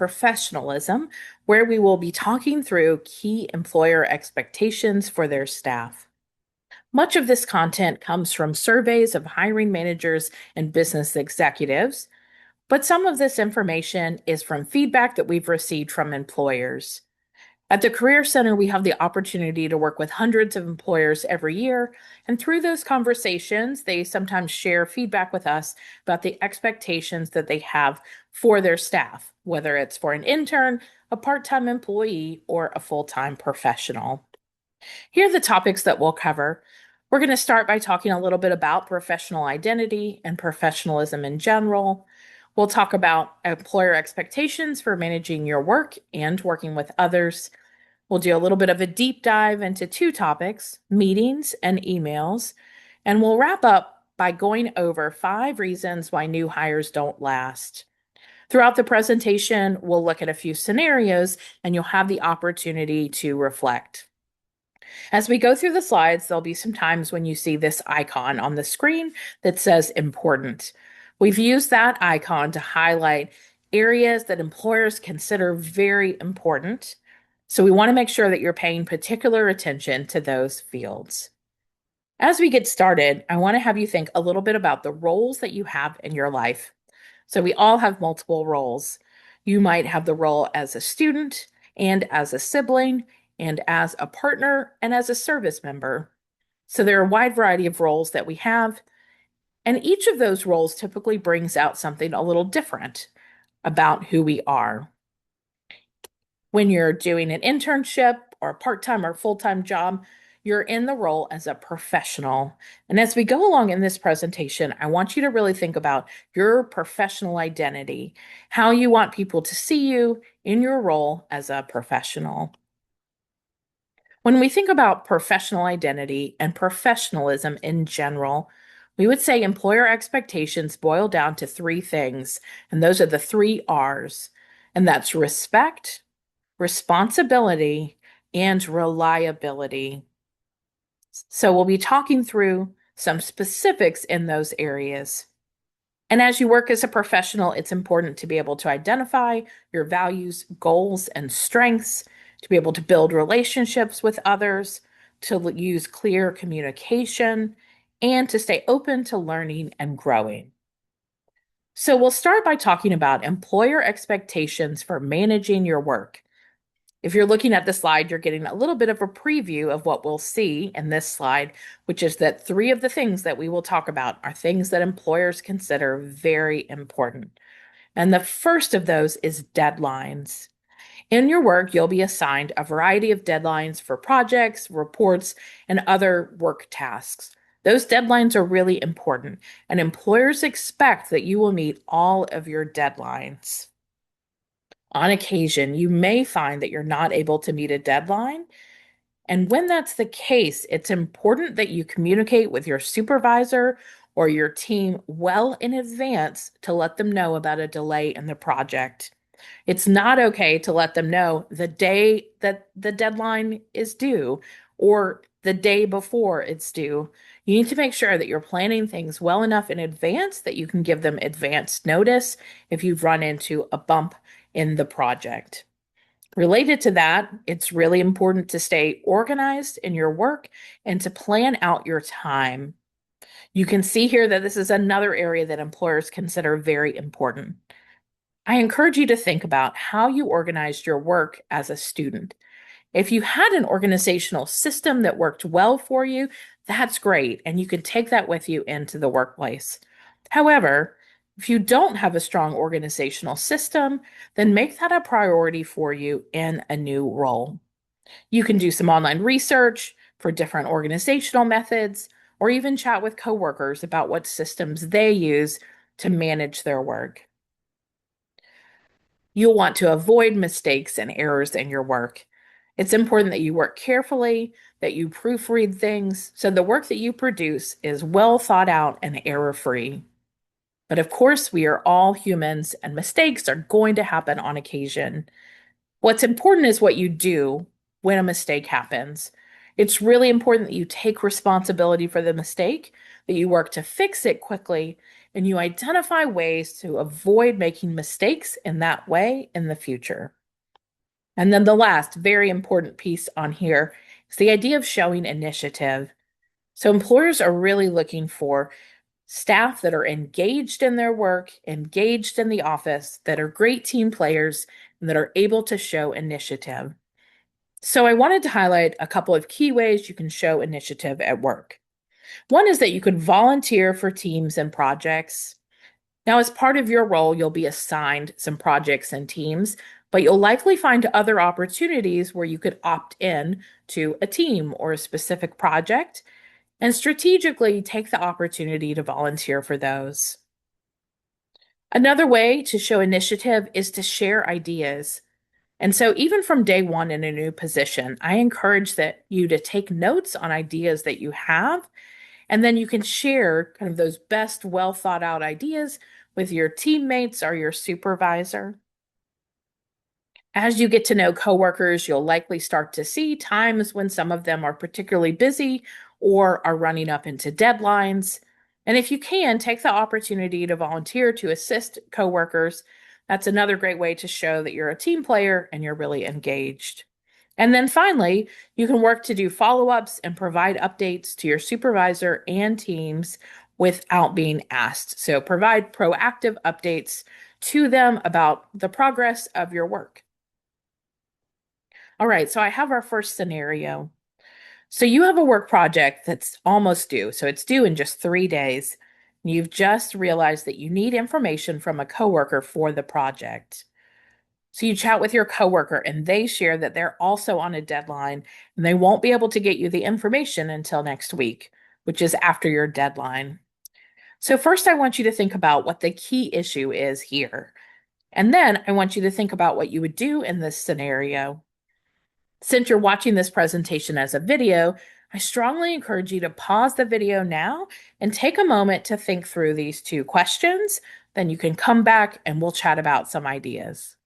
Professionalism, where we will be talking through key employer expectations for their staff. Much of this content comes from surveys of hiring managers and business executives, but some of this information is from feedback that we've received from employers. At the Career Center, we have the opportunity to work with hundreds of employers every year, and through those conversations, they sometimes share feedback with us about the expectations that they have for their staff, whether it's for an intern, a part-time employee, or a full-time professional. Here are the topics that we'll cover. We're going to start by talking a little bit about professional identity and professionalism in general. We'll talk about employer expectations for managing your work and working with others. We'll do a little bit of a deep dive into two topics, meetings and emails. And we'll wrap up by going over 5 reasons why new hires don't last. Throughout the presentation, we'll look at a few scenarios and you'll have the opportunity to reflect. As we go through the slides, there'll be some times when you see this icon on the screen that says important. We've used that icon to highlight areas that employers consider very important. So we want to make sure that you're paying particular attention to those fields. As we get started, I want to have you think a little bit about the roles that you have in your life. So we all have multiple roles. You might have the role as a student and as a sibling and as a partner and as a service member. So there are a wide variety of roles that we have, and each of those roles typically brings out something a little different about who we are. When you're doing an internship or a part-time or full-time job, you're in the role as a professional. And as we go along in this presentation, I want you to really think about your professional identity, how you want people to see you in your role as a professional. When we think about professional identity and professionalism in general, we would say employer expectations boil down to 3 things, and those are the 3 R's, and that's respect, responsibility, and reliability. So we'll be talking through some specifics in those areas. And as you work as a professional, it's important to be able to identify your values, goals, and strengths, to be able to build relationships with others, to use clear communication, and to stay open to learning and growing. So we'll start by talking about employer expectations for managing your work. If you're looking at the slide, you're getting a little bit of a preview of what we'll see in this slide, which is that 3 of the things that we will talk about are things that employers consider very important. And the first of those is deadlines. In your work, you'll be assigned a variety of deadlines for projects, reports, and other work tasks. Those deadlines are really important, and employers expect that you will meet all of your deadlines. On occasion, you may find that you're not able to meet a deadline. And when that's the case, it's important that you communicate with your supervisor or your team well in advance to let them know about a delay in the project. It's not okay to let them know the day that the deadline is due or the day before it's due. You need to make sure that you're planning things well enough in advance that you can give them advance notice if you've run into a bump in the project. Related to that, it's really important to stay organized in your work and to plan out your time. You can see here that this is another area that employers consider very important. I encourage you to think about how you organized your work as a student. If you had an organizational system that worked well for you, that's great, and you can take that with you into the workplace. However, if you don't have a strong organizational system, then make that a priority for you in a new role. You can do some online research for different organizational methods, or even chat with coworkers about what systems they use to manage their work. You'll want to avoid mistakes and errors in your work. It's important that you work carefully, that you proofread things, so the work that you produce is well thought out and error-free. But of course, we are all humans and mistakes are going to happen on occasion. What's important is what you do when a mistake happens. It's really important that you take responsibility for the mistake, that you work to fix it quickly, and you identify ways to avoid making mistakes in that way in the future. And then the last very important piece on here is the idea of showing initiative. So employers are really looking for staff that are engaged in their work, engaged in the office, that are great team players, and that are able to show initiative. So I wanted to highlight a couple of key ways you can show initiative at work. One is that you could volunteer for teams and projects. Now, as part of your role, you'll be assigned some projects and teams, but you'll likely find other opportunities where you could opt in to a team or a specific project and strategically take the opportunity to volunteer for those. Another way to show initiative is to share ideas. And so, even from day one in a new position, I encourage that you to take notes on ideas that you have, and then you can share kind of those best, well thought out ideas with your teammates or your supervisor. As you get to know coworkers, you'll likely start to see times when some of them are particularly busy or are running up into deadlines. And if you can, take the opportunity to volunteer to assist coworkers. That's another great way to show that you're a team player and you're really engaged. And then finally, you can work to do follow-ups and provide updates to your supervisor and teams without being asked. So provide proactive updates to them about the progress of your work. All right, so I have our first scenario. So you have a work project that's almost due. So it's due in just 3 days. You've just realized that you need information from a coworker for the project. So you chat with your coworker and they share that they're also on a deadline and they won't be able to get you the information until next week, which is after your deadline. So first I want you to think about what the key issue is here. And then I want you to think about what you would do in this scenario. Since you're watching this presentation as a video, I strongly encourage you to pause the video now and take a moment to think through these two questions. Then you can come back and we'll chat about some ideas.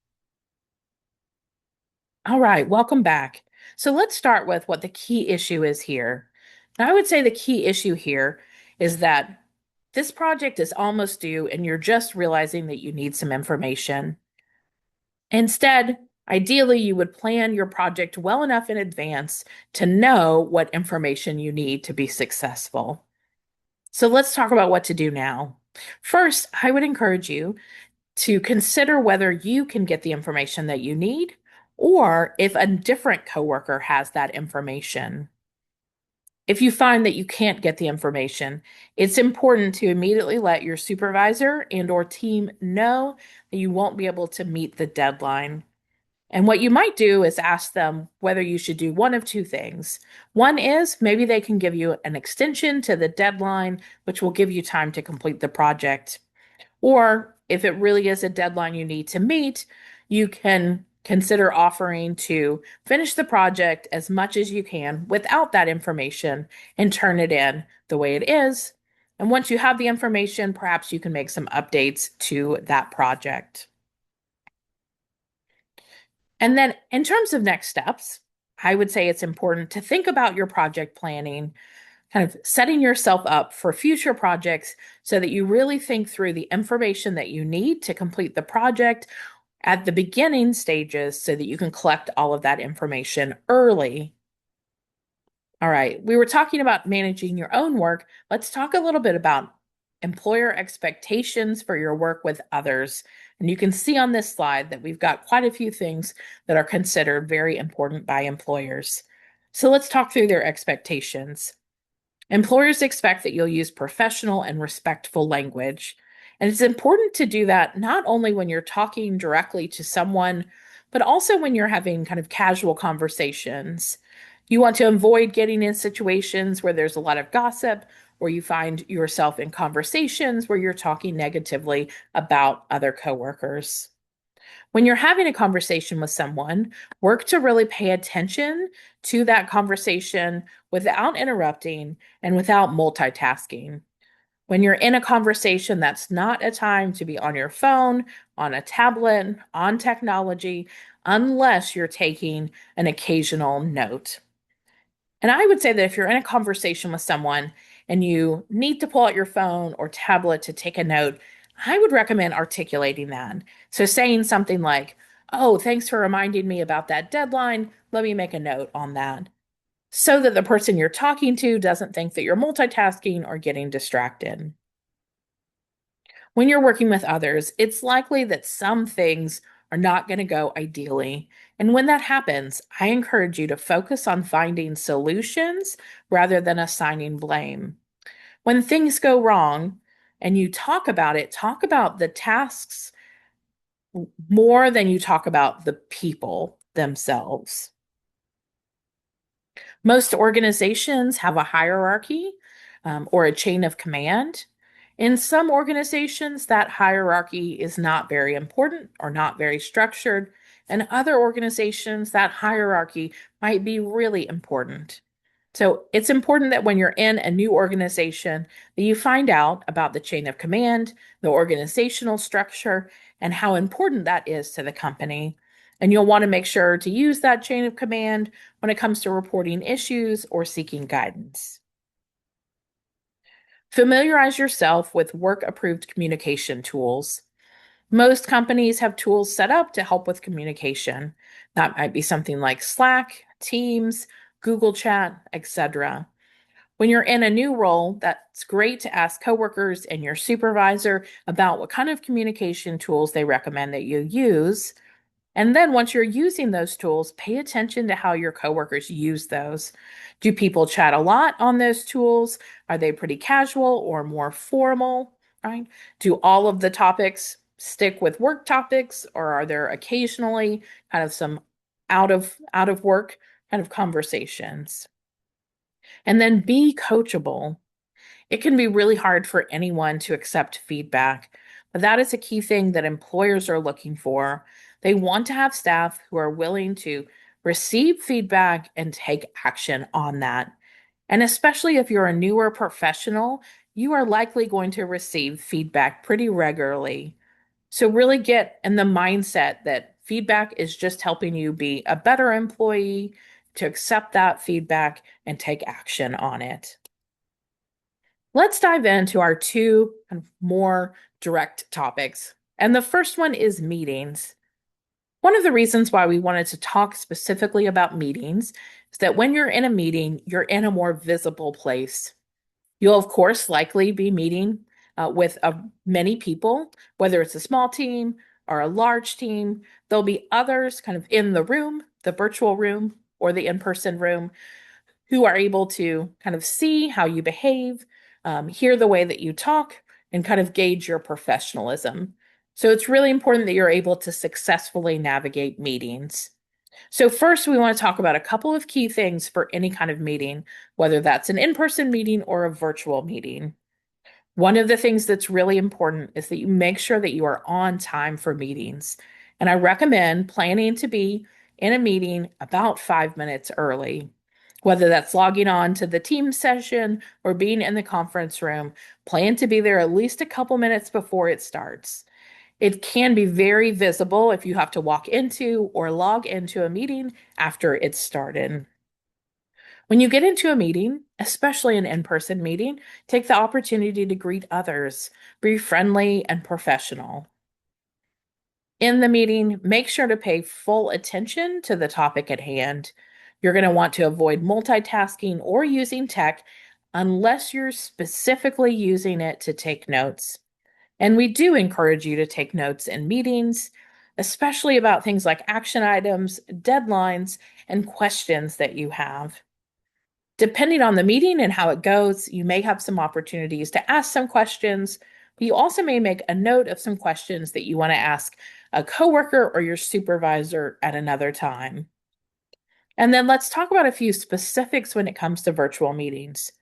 All right, welcome back. So let's start with what the key issue is here. Now, I would say the key issue here is that this project is almost due and you're just realizing that you need some information. Instead, ideally, you would plan your project well enough in advance to know what information you need to be successful. So let's talk about what to do now. First, I would encourage you to consider whether you can get the information that you need or if a different coworker has that information. If you find that you can't get the information, it's important to immediately let your supervisor and or team know that you won't be able to meet the deadline. And what you might do is ask them whether you should do one of two things. One is maybe they can give you an extension to the deadline, which will give you time to complete the project. Or if it really is a deadline you need to meet, you can consider offering to finish the project as much as you can without that information and turn it in the way it is. And once you have the information, perhaps you can make some updates to that project. And then in terms of next steps, I would say it's important to think about your project planning, kind of setting yourself up for future projects so that you really think through the information that you need to complete the project at the beginning stages so that you can collect all of that information early. All right, we were talking about managing your own work. Let's talk a little bit about employer expectations for your work with others. And you can see on this slide that we've got quite a few things that are considered very important by employers. So let's talk through their expectations. Employers expect that you'll use professional and respectful language. And it's important to do that not only when you're talking directly to someone, but also when you're having kind of casual conversations. You want to avoid getting in situations where there's a lot of gossip, or you find yourself in conversations where you're talking negatively about other coworkers. When you're having a conversation with someone, work to really pay attention to that conversation without interrupting and without multitasking. When you're in a conversation, that's not a time to be on your phone, on a tablet, on technology, unless you're taking an occasional note. And I would say that if you're in a conversation with someone and you need to pull out your phone or tablet to take a note, I would recommend articulating that. So saying something like, "Oh, thanks for reminding me about that deadline. Let me make a note on that." So that the person you're talking to doesn't think that you're multitasking or getting distracted. When you're working with others, it's likely that some things are not going to go ideally. And when that happens, I encourage you to focus on finding solutions rather than assigning blame. When things go wrong and you talk about it, talk about the tasks more than you talk about the people themselves. Most organizations have a hierarchy or a chain of command. In some organizations, that hierarchy is not very important or not very structured. And other organizations, that hierarchy might be really important. So it's important that when you're in a new organization, that you find out about the chain of command, the organizational structure, and how important that is to the company. And you'll want to make sure to use that chain of command when it comes to reporting issues or seeking guidance. Familiarize yourself with work-approved communication tools. Most companies have tools set up to help with communication. That might be something like Slack, Teams, Google Chat, etc. When you're in a new role, that's great to ask coworkers and your supervisor about what kind of communication tools they recommend that you use. And then once you're using those tools, pay attention to how your coworkers use those. Do people chat a lot on those tools? Are they pretty casual or more formal, right? Do all of the topics stick with work topics, or are there occasionally kind of some out of work kind of conversations? And then be coachable. It can be really hard for anyone to accept feedback, but that is a key thing that employers are looking for. They want to have staff who are willing to receive feedback and take action on that. And especially if you're a newer professional, you are likely going to receive feedback pretty regularly. So, really get in the mindset that feedback is just helping you be a better employee, to accept that feedback and take action on it. Let's dive into our two kind of more direct topics. And the first one is meetings. One of the reasons why we wanted to talk specifically about meetings is that when you're in a meeting, you're in a more visible place. You'll, of course, likely be meeting with many people, whether it's a small team or a large team. There'll be others kind of in the room, the virtual room or the in-person room, who are able to kind of see how you behave, hear the way that you talk, and kind of gauge your professionalism. So it's really important that you're able to successfully navigate meetings. So, first, we want to talk about a couple of key things for any kind of meeting, whether that's an in person meeting or a virtual meeting. One of the things that's really important is that you make sure that you are on time for meetings. And I recommend planning to be in a meeting about 5 minutes early. Whether that's logging on to the team session or being in the conference room, plan to be there at least a couple minutes before it starts. It can be very visible if you have to walk into or log into a meeting after it's started. When you get into a meeting, especially an in-person meeting, take the opportunity to greet others. Be friendly and professional. In the meeting, make sure to pay full attention to the topic at hand. You're going to want to avoid multitasking or using tech unless you're specifically using it to take notes. And we do encourage you to take notes in meetings, especially about things like action items, deadlines, and questions that you have. Depending on the meeting and how it goes, you may have some opportunities to ask some questions, but you also may make a note of some questions that you want to ask a coworker or your supervisor at another time. And then let's talk about a few specifics when it comes to virtual meetings.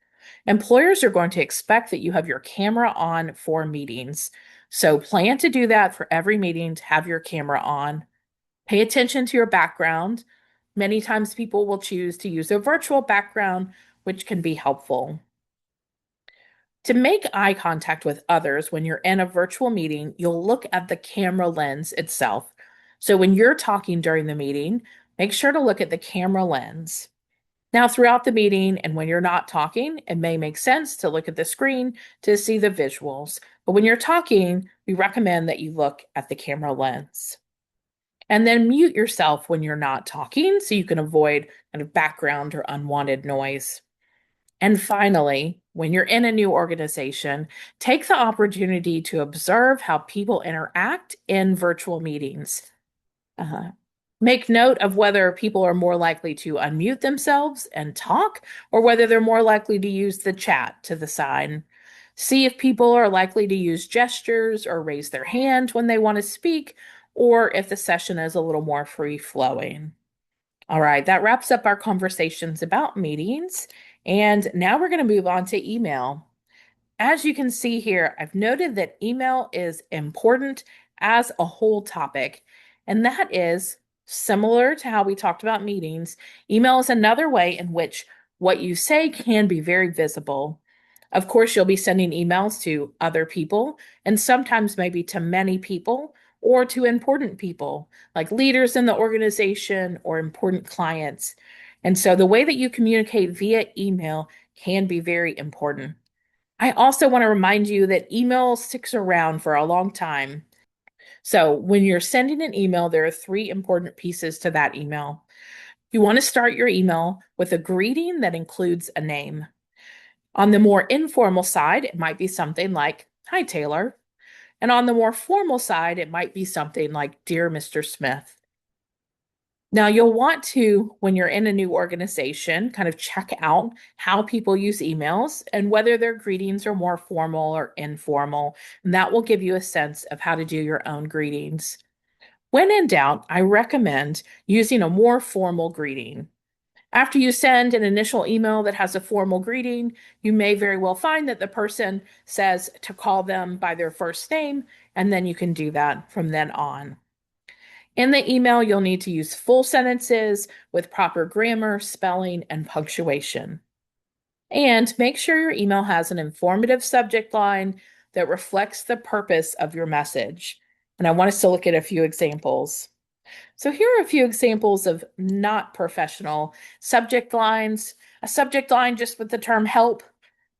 Employers are going to expect that you have your camera on for meetings. So plan to do that for every meeting, to have your camera on. Pay attention to your background. Many times people will choose to use a virtual background, which can be helpful. To make eye contact with others when you're in a virtual meeting, you'll look at the camera lens itself. So when you're talking during the meeting, make sure to look at the camera lens. Now, throughout the meeting and when you're not talking, it may make sense to look at the screen to see the visuals. But when you're talking, we recommend that you look at the camera lens. And then mute yourself when you're not talking so you can avoid kind of background or unwanted noise. And finally, when you're in a new organization, take the opportunity to observe how people interact in virtual meetings. Uh, Make note of whether people are more likely to unmute themselves and talk, or whether they're more likely to use the chat to the side. See if people are likely to use gestures or raise their hand when they want to speak, or if the session is a little more free flowing. All right, that wraps up our conversations about meetings. And now we're going to move on to email. As you can see here, I've noted that email is important as a whole topic, and that is similar to how we talked about meetings. Email is another way in which what you say can be very visible. Of course, you'll be sending emails to other people, and sometimes maybe to many people or to important people, like leaders in the organization or important clients. And so the way that you communicate via email can be very important. I also want to remind you that email sticks around for a long time. So when you're sending an email, there are three important pieces to that email. You want to start your email with a greeting that includes a name. On the more informal side, it might be something like, "Hi, Taylor." And on the more formal side, it might be something like, "Dear Mr. Smith." Now, you'll want to, when you're in a new organization, kind of check out how people use emails and whether their greetings are more formal or informal. And that will give you a sense of how to do your own greetings. When in doubt, I recommend using a more formal greeting. After you send an initial email that has a formal greeting, you may very well find that the person says to call them by their first name, and then you can do that from then on. In the email, you'll need to use full sentences with proper grammar, spelling, and punctuation. And make sure your email has an informative subject line that reflects the purpose of your message. And I want us to look at a few examples. So here are a few examples of not professional subject lines. A subject line just with the term help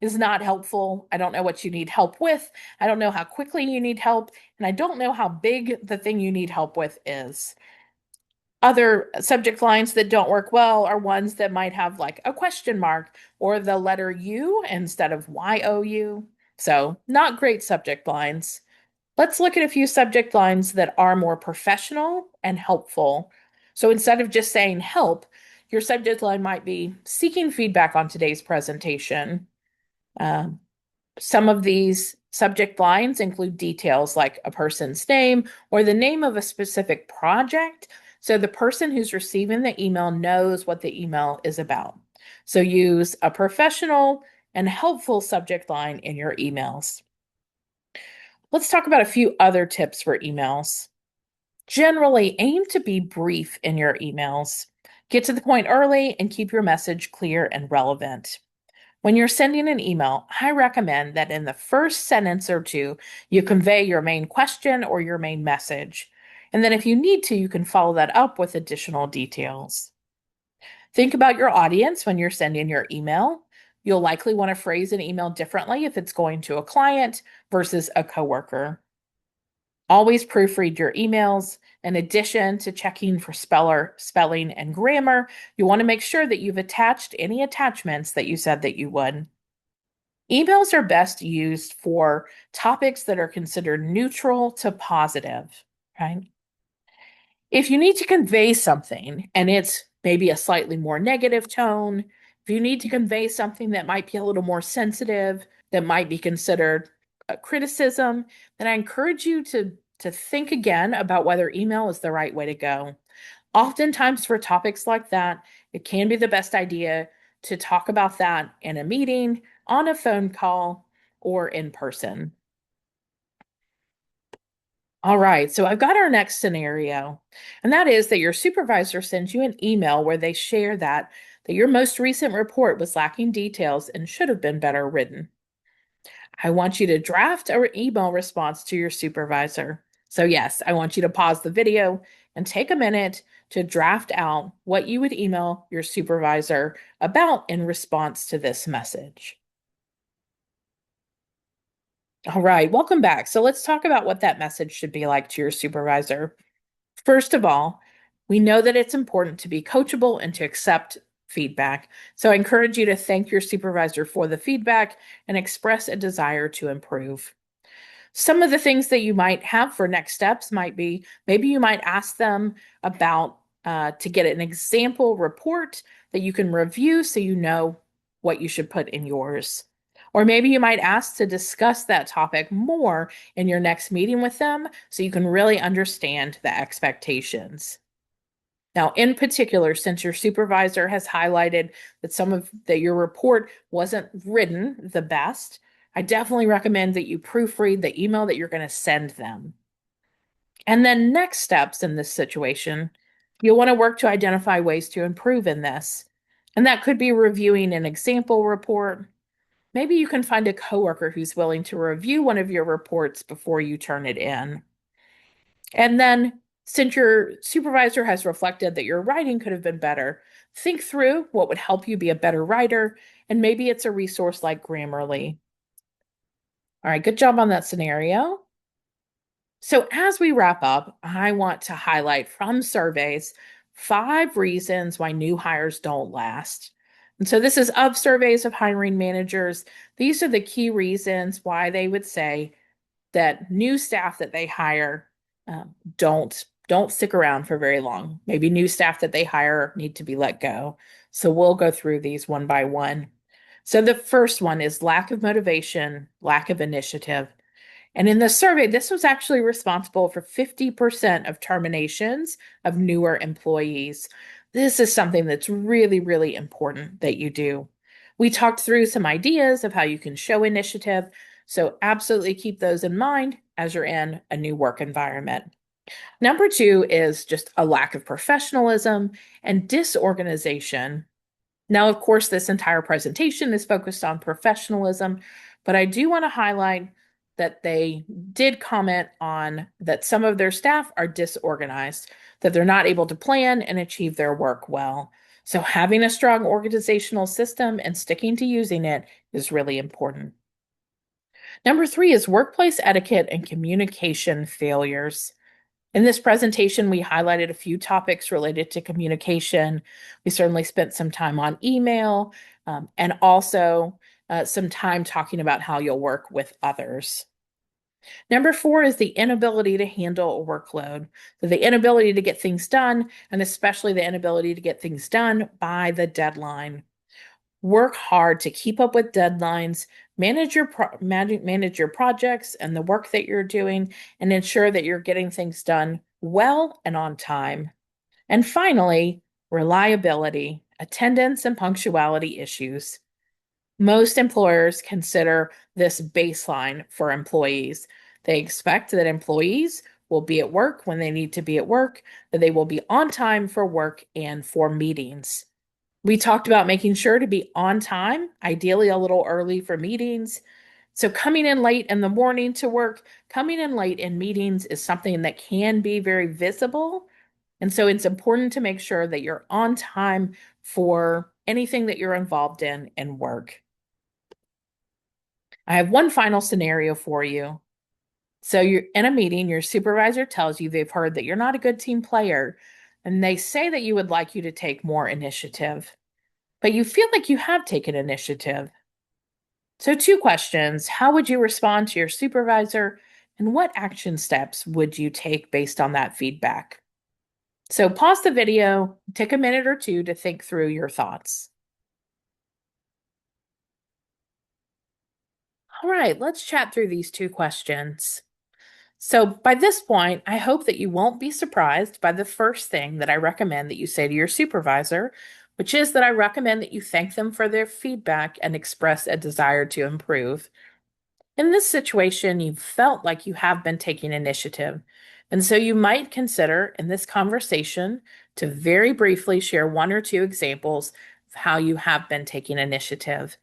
is not helpful. I don't know what you need help with. I don't know how quickly you need help. And I don't know how big the thing you need help with is. Other subject lines that don't work well are ones that might have like a question mark or the letter U instead of YOU. So, not great subject lines. Let's look at a few subject lines that are more professional and helpful. So instead of just saying help, your subject line might be seeking feedback on today's presentation. Um, some of these subject lines include details like a person's name or the name of a specific project. So the person who's receiving the email knows what the email is about. So use a professional and helpful subject line in your emails. Let's talk about a few other tips for emails. Generally, aim to be brief in your emails. Get to the point early and keep your message clear and relevant. When you're sending an email, I recommend that in the first sentence or two, you convey your main question or your main message. And then if you need to, you can follow that up with additional details. Think about your audience when you're sending your email. You'll likely want to phrase an email differently if it's going to a client versus a coworker. Always proofread your emails. In addition to checking for spelling, and grammar, you want to make sure that you've attached any attachments that you said that you would. Emails are best used for topics that are considered neutral to positive, right? If you need to convey something and it's maybe a slightly more negative tone, if you need to convey something that might be a little more sensitive, that might be considered a criticism, then I encourage you to think again about whether email is the right way to go. Oftentimes, for topics like that, it can be the best idea to talk about that in a meeting, on a phone call, or in person. All right, so I've got our next scenario, and that is that your supervisor sends you an email where they share that your most recent report was lacking details and should have been better written. I want you to draft an email response to your supervisor. So yes, I want you to pause the video and take a minute to draft out what you would email your supervisor about in response to this message. All right, welcome back. So let's talk about what that message should be like to your supervisor. First of all, we know that it's important to be coachable and to accept feedback. So I encourage you to thank your supervisor for the feedback and express a desire to improve. Some of the things that you might have for next steps might be maybe you might ask them about to get an example report that you can review so you know what you should put in yours. Or maybe you might ask to discuss that topic more in your next meeting with them so you can really understand the expectations. Now, in particular, since your supervisor has highlighted that your report wasn't written the best, I definitely recommend that you proofread the email that you're going to send them. And then next steps in this situation, you'll want to work to identify ways to improve in this. And that could be reviewing an example report. Maybe you can find a coworker who's willing to review one of your reports before you turn it in. And then, since your supervisor has reflected that your writing could have been better, think through what would help you be a better writer, and maybe it's a resource like Grammarly. All right, good job on that scenario. So, as we wrap up, I want to highlight from surveys 5 reasons why new hires don't last. And so, this is of surveys of hiring managers. These are the key reasons why they would say that new staff that they hire don't stick around for very long. Maybe new staff that they hire need to be let go. So we'll go through these one by one. So the first one is lack of motivation, lack of initiative. And in the survey, this was actually responsible for 50% of terminations of newer employees. This is something that's really, really important that you do. We talked through some ideas of how you can show initiative, so absolutely keep those in mind as you're in a new work environment. Number 2 is just a lack of professionalism and disorganization. Now, of course, this entire presentation is focused on professionalism, but I do want to highlight that they did comment on that some of their staff are disorganized, that they're not able to plan and achieve their work well. So having a strong organizational system and sticking to using it is really important. Number 3 is workplace etiquette and communication failures. In this presentation, we highlighted a few topics related to communication. We certainly spent some time on email and also some time talking about how you'll work with others. Number 4 is the inability to handle a workload. So the inability to get things done, and especially the inability to get things done by the deadline. Work hard to keep up with deadlines, manage your projects and the work that you're doing, and ensure that you're getting things done well and on time. And finally, reliability, attendance, and punctuality issues. Most employers consider this baseline for employees. They expect that employees will be at work when they need to be at work, that they will be on time for work and for meetings. We talked about making sure to be on time, ideally a little early for meetings. So coming in late in the morning to work, coming in late in meetings is something that can be very visible. And so it's important to make sure that you're on time for anything that you're involved in work. I have one final scenario for you. So you're in a meeting, your supervisor tells you they've heard that you're not a good team player, and they say that you would like you to take more initiative, but you feel like you have taken initiative. So 2 questions. How would you respond to your supervisor, and what action steps would you take based on that feedback? So pause the video, take a minute or two to think through your thoughts. All right, let's chat through these 2 questions. So by this point, I hope that you won't be surprised by the first thing that I recommend that you say to your supervisor, which is that I recommend that you thank them for their feedback and express a desire to improve. In this situation, you felt like you have been taking initiative. And so you might consider in this conversation to very briefly share 1 or 2 examples of how you have been taking initiative.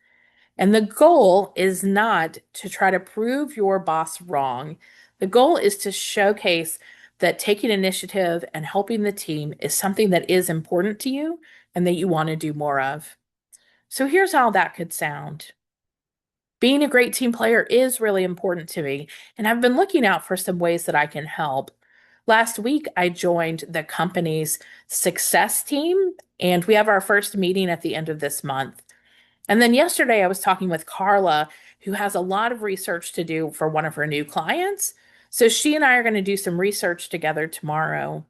And the goal is not to try to prove your boss wrong. The goal is to showcase that taking initiative and helping the team is something that is important to you and that you want to do more of. So here's how that could sound. Being a great team player is really important to me, and I've been looking out for some ways that I can help. Last week, I joined the company's success team, and we have our first meeting at the end of this month. And then yesterday, I was talking with Carla, who has a lot of research to do for one of her new clients. So she and I are going to do some research together tomorrow.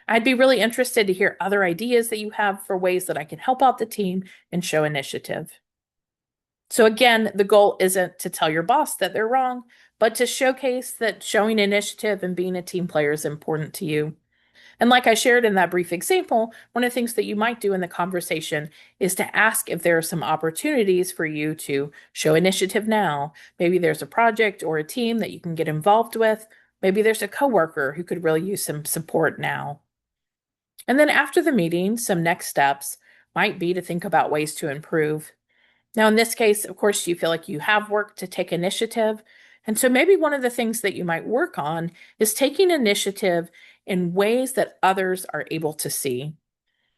I'd be really interested to hear other ideas that you have for ways that I can help out the team and show initiative. So again, the goal isn't to tell your boss that they're wrong, but to showcase that showing initiative and being a team player is important to you. And like I shared in that brief example, one of the things that you might do in the conversation is to ask if there are some opportunities for you to show initiative now. Maybe there's a project or a team that you can get involved with. Maybe there's a coworker who could really use some support now. And then after the meeting, some next steps might be to think about ways to improve. Now, in this case, of course, you feel like you have work to take initiative. And so maybe one of the things that you might work on is taking initiative in ways that others are able to see.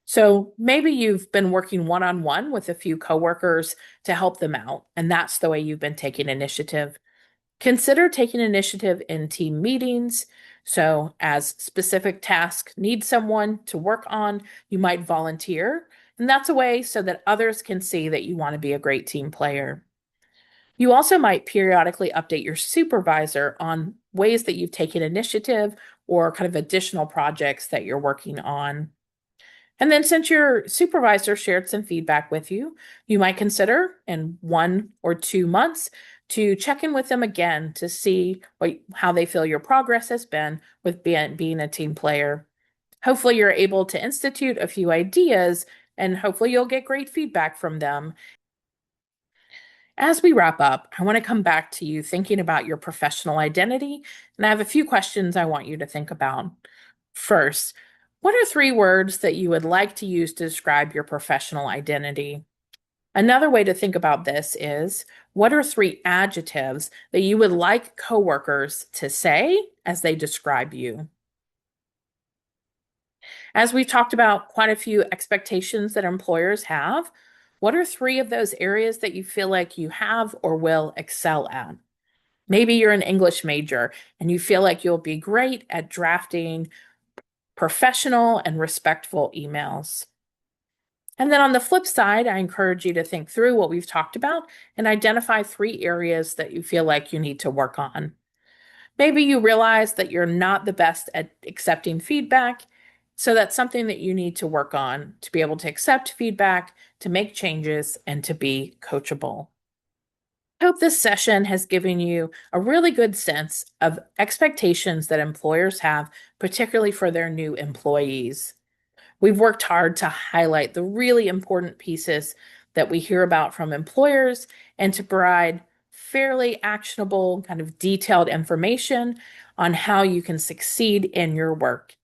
So maybe you've been working one-on-one with a few coworkers to help them out, and that's the way you've been taking initiative. Consider taking initiative in team meetings. So, as specific tasks need someone to work on, you might volunteer. And that's a way so that others can see that you want to be a great team player. You also might periodically update your supervisor on ways that you've taken initiative or kind of additional projects that you're working on. And then, since your supervisor shared some feedback with you, you might consider in 1 or 2 months to check in with them again to see how they feel your progress has been with being a team player. Hopefully, you're able to institute a few ideas and hopefully, you'll get great feedback from them. As we wrap up, I want to come back to you thinking about your professional identity, and I have a few questions I want you to think about. First, what are 3 words that you would like to use to describe your professional identity? Another way to think about this is, what are 3 adjectives that you would like coworkers to say as they describe you? As we've talked about quite a few expectations that employers have, what are 3 of those areas that you feel like you have or will excel at? Maybe you're an English major and you feel like you'll be great at drafting professional and respectful emails. And then on the flip side, I encourage you to think through what we've talked about and identify 3 areas that you feel like you need to work on. Maybe you realize that you're not the best at accepting feedback, so that's something that you need to work on to be able to accept feedback, to make changes, and to be coachable. I hope this session has given you a really good sense of expectations that employers have, particularly for their new employees. We've worked hard to highlight the really important pieces that we hear about from employers and to provide fairly actionable, kind of detailed information on how you can succeed in your work.